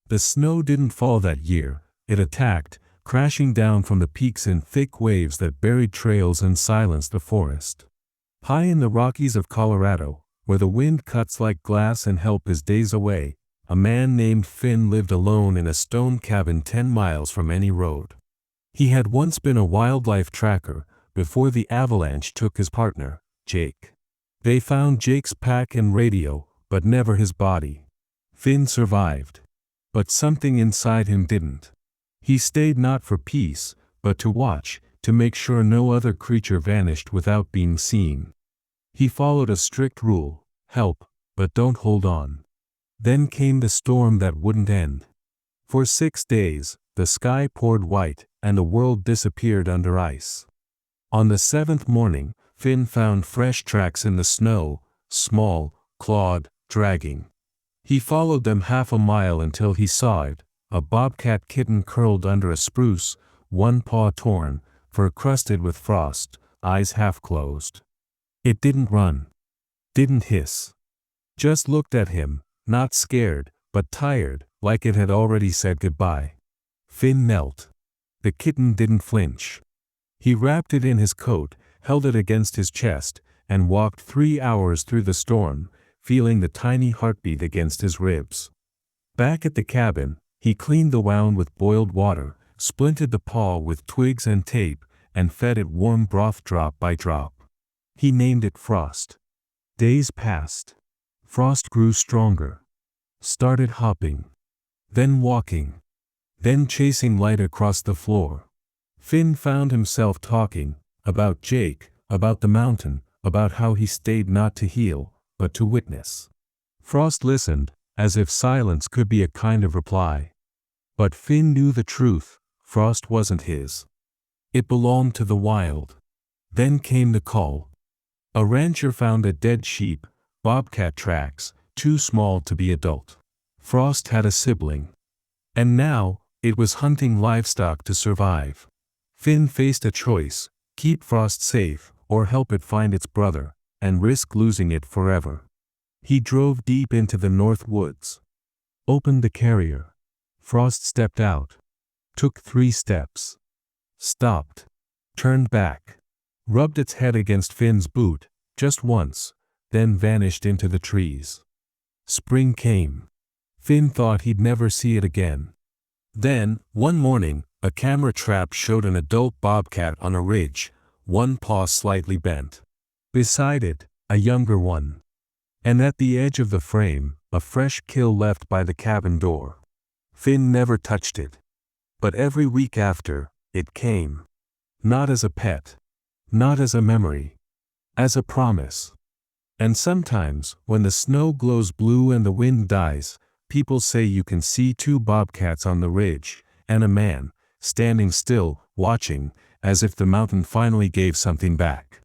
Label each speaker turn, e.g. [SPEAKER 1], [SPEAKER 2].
[SPEAKER 1] The snow didn't fall that year, it attacked, crashing down from the peaks in thick waves that buried trails and silenced the forest. High in the Rockies of Colorado, where the wind cuts like glass and help is days away, a man named Finn lived alone in a stone cabin 10 miles from any road. He had once been a wildlife tracker, before the avalanche took his partner, Jake. They found Jake's pack and radio, but never his body. Finn survived. But something inside him didn't. He stayed not for peace, but to watch, to make sure no other creature vanished without being seen. He followed a strict rule: help, but don't hold on. Then came the storm that wouldn't end. For 6 days, the sky poured white, and the world disappeared under ice. On the 7th morning, Finn found fresh tracks in the snow, small, clawed, dragging. He followed them half a mile until he saw it, a bobcat kitten curled under a spruce, one paw torn, fur crusted with frost, eyes half closed. It didn't run. Didn't hiss. Just looked at him, not scared, but tired, like it had already said goodbye. Finn knelt. The kitten didn't flinch. He wrapped it in his coat, held it against his chest, and walked 3 hours through the storm, feeling the tiny heartbeat against his ribs. Back at the cabin, he cleaned the wound with boiled water, splinted the paw with twigs and tape, and fed it warm broth drop by drop. He named it Frost. Days passed. Frost grew stronger. Started hopping. Then walking. Then chasing light across the floor. Finn found himself talking, about Jake, about the mountain, about how he stayed not to heal, but to witness. Frost listened, as if silence could be a kind of reply. But Finn knew the truth: Frost wasn't his. It belonged to the wild. Then came the call. A rancher found a dead sheep, bobcat tracks, too small to be adult. Frost had a sibling. And now, it was hunting livestock to survive. Finn faced a choice: keep Frost safe, or help it find its brother, and risk losing it forever. He drove deep into the north woods. Opened the carrier. Frost stepped out. Took 3 steps. Stopped. Turned back. Rubbed its head against Finn's boot, just once, then vanished into the trees. Spring came. Finn thought he'd never see it again. Then, one morning, a camera trap showed an adult bobcat on a ridge, one paw slightly bent. Beside it, a younger one. And at the edge of the frame, a fresh kill left by the cabin door. Finn never touched it. But every week after, it came. Not as a pet. Not as a memory. As a promise. And sometimes, when the snow glows blue and the wind dies, people say you can see 2 bobcats on the ridge, and a man, standing still, watching, as if the mountain finally gave something back.